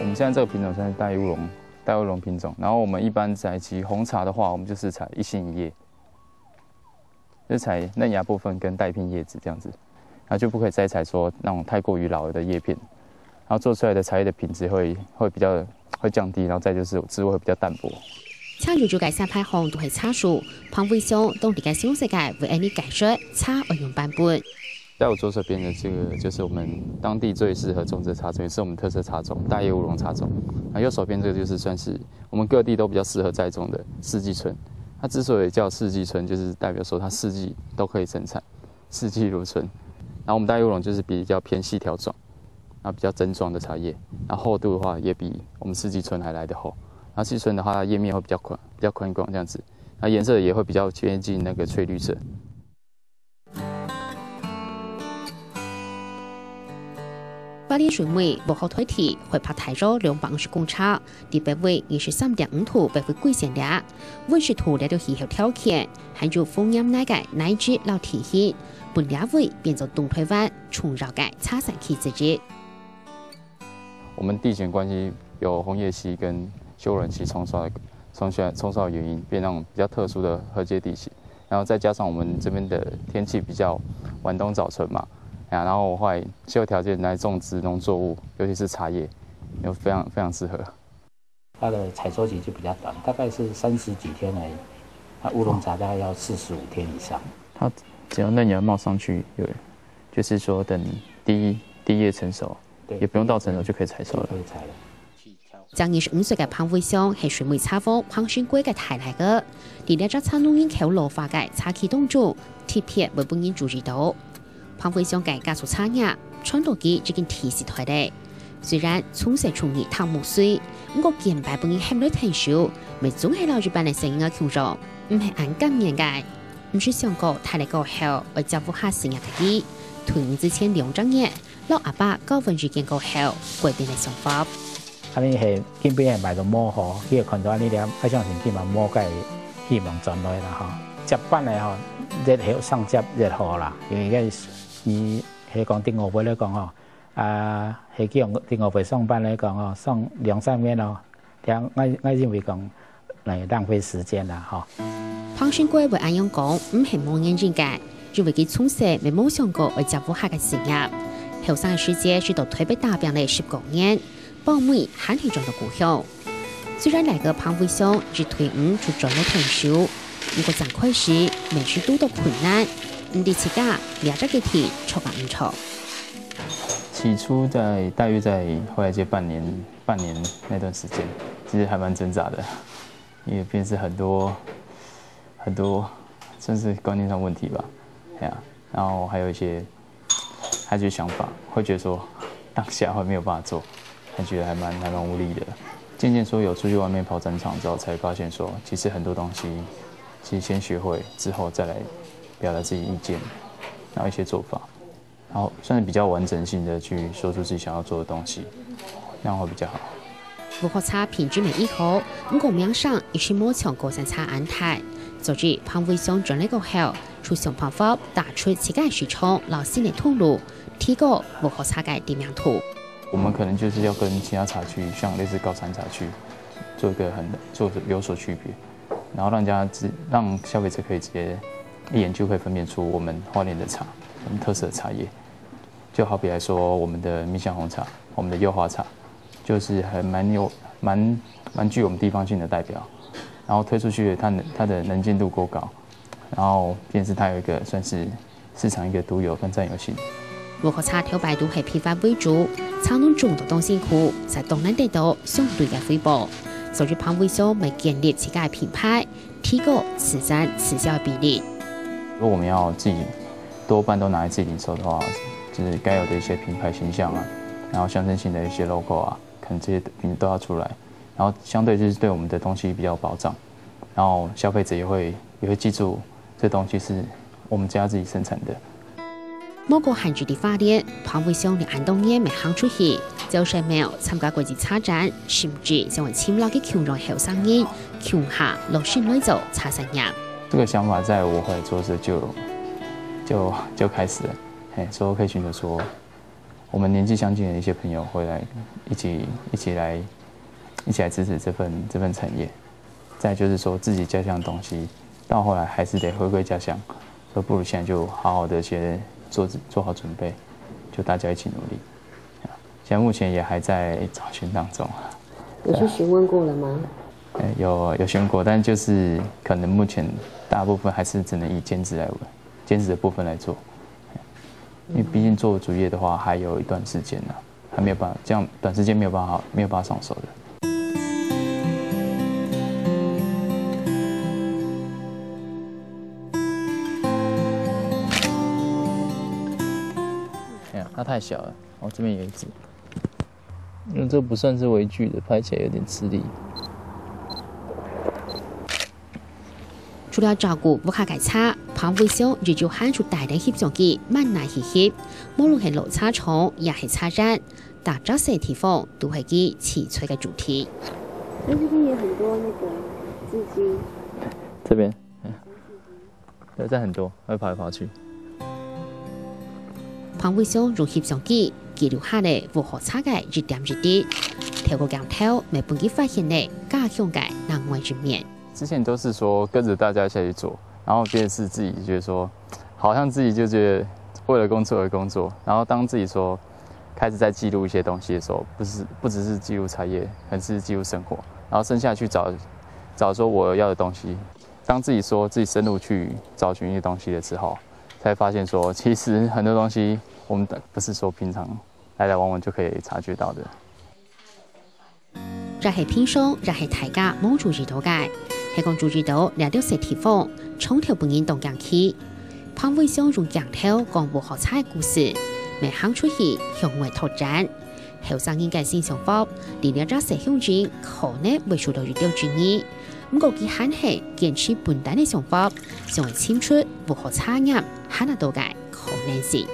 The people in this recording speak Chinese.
我们现在这个品种算是大叶乌龙品种。然后我们一般采集红茶的话，我们就是采一心一叶，就是采嫩芽部分跟带片叶子这样子，然后就不可以再采说那种太过于老的叶片，然后做出来的茶叶的品质会比较降低，然后再就是滋味会比较淡薄。茶叶主界三派红都系茶树，潘伟雄当地嘅小世界为安尼解说茶应用版本。在我左手边的这个就是我们当地最适合种植的茶种，也是我们特色茶种大叶乌龙茶种。那右手边这个就是算是我们各地都比较适合栽种的四季春。它之所以叫四季春，就是代表说它四季都可以生产，四季如春。然后我们大叶乌龙就是比较偏细条状，然后比较针状的茶叶，然后厚度的话也比我们四季春还来得厚。然后四季春的话，它叶面会比较宽广这样子，那颜色也会比较接近那个翠绿色。巴黎水尾幕后推提会拍台州250公尺，地北纬23.5度，北纬贵线俩，温湿图来到气候条件，还有风阴那个乃至老体现，本俩位变做东推湾，冲绕个茶山气之节。我们地形关系有红叶溪跟休冷溪冲刷的原因，变那种比较特殊的河阶地形，然后再加上我们这边的天气比较晚冬早春嘛。然后后来气候条件来种植农作物，尤其是茶叶，又非常适合。它的采收期就比较短，大概是30几天而已。那乌龙茶大概要45天以上。它只要嫩芽冒上去，就是说等第一叶成熟，也不用到成熟就可以采收了。可以采了。将25岁嘅潘伟雄係水梅茶坊彭選貴嘅太太嘅，而呢隻茶農人口老化嘅茶期當中，特別為本人注意到。潘偉雄嘅家族產業傳到佢已經提示佢哋，雖然從細從業探木水，不過見白本人很多聽書，咪總係留住班嘅聲音嘅強弱，唔係按感面嘅，唔是想過太嚟過後為照顧下成日嘅佢，退伍之前2張嘢，老阿爸高分事件過後改變嘅想法。安尼係基本係賣到摸河，佢個看到安尼點，我相信佢嘛摸嘅希望轉來啦嚇。接班嚟嗬，熱氣上接熱河啦，因為個伊係講啲我會嚟講嗬，係叫啲我會上班嚟講嗬，上2-3年咯，我認為講嚟浪費時間啦嗬。彭選貴為安樣講，唔係冇認真嘅，因為佢從細未冇想過為照顧下嘅事業，後生嘅時節直到退北打拼嚟10多年。報妹還係種到故鄉，雖然嚟個彭偉雄只退伍就轉嚟聽書，不過賺開時每次都到困難，唔知自家兩隻嘅鐵錯唔錯。起初大約在後來接半年那段時間，其實還蠻掙扎的，因為便是很多，甚至觀念上問題吧，然後還有一些想法，會覺得說當下會沒有辦法做。還覺得還蠻無力的。漸漸說有出去外面跑展場之後，才發現說其實很多東西，其實先學會之後再來表達自己意見，然後一些做法，然後算是比較完整性的去說出自己想要做的東西，這樣會比較好。烏殼茶品質未好，不過面上亦是冇像高山茶安泰，所以彭偉雄轉嚟過後，就想辦法打出自己市場老新的通路，提高烏殼茶嘅知名度。我們可能就是要跟其他茶區，像類似高山茶區，做有所區別，然後讓消費者可以直接一眼就可以分辨出我們花蓮的茶，我們特色的茶葉。就好比來說，我們的蜜香紅茶，我們的柚花茶，就是還蠻具我們地方性的代表。然後推出去，它的能見度夠高，然後便是它有一個算是市場一個獨有跟佔有性。烏殼茶挑白都係批發為主，茶農種到當辛苦，在東南得到相對嘅回報。所以彭偉雄咪建立自己嘅品牌，提高慈善慈銷嘅比例。如果我們要自己多半都拿來自己零售的話，就是該有的一些品牌形象啊，然後象徵性的一些 logo 啊，可能這些品都要出來，然後相對就是對我們的東西比較有保障，然後消費者也會記住這東西是我們家自己生產的。某個限住啲花店，彭偉雄連安東年未行出去，就上沒有參加國際茶展，甚至成為簽落嘅強榮後生人，強下落選來做茶產業。這個想法在我回來做時就開始了，說可以選擇說，我们年纪相近的一些朋友会来一起来支持这份产业。再就是说自己家乡的东西，到后来还是得回归家乡，所以不如现在就好好的先做好准备，就大家一起努力。现在目前也还在找寻当中。有去询问过了吗？有询问过，但就是可能目前大部分还是只能以兼职的部分来做，因为毕竟做主业的话还有一段时间呢，还没有办法这样短时间没有办法上手的。它太小了，这边有一只，因为这不算是微距的，拍起来有点吃力。除了照顾不下改差，潘伟雄亦就喊出大量協助嘅萬難協協，無論係路叉蟲，也係叉站，大家些地方都係佢奇趣嘅主題。那這邊也很多那個蜘蛛。這邊，對，這很多，會跑來跑去。潘偉雄用協助佢記錄下嚟如何叉嘅一點一滴，透過鏡頭，未本佢發現嘅家鄉嘅難為之面。之前都是說跟着大家一起去做，然後變成是自己覺得說，好像自己就覺得為了工作而工作，然後當自己說開始在記錄一些東西的時候，不只是記錄產業，還是記錄生活，然後剩下去找說我要的東西。當自己說自己深入去找尋一些東西的時候，才發現說其實很多東西我們不是說平常來往往就可以察覺到的。若係偏鬆，若係大家冇注意到嘅。係講注意到兩條地方，從頭本人動講起，潘偉雄用鏡頭講如何猜故事，未行出去向外拓展。後生人嘅新想法，連兩隻細鄉親可能會受到一條注意。不過佢還係堅持本單嘅想法，想去簽出如何參入，看得到嘅可能性。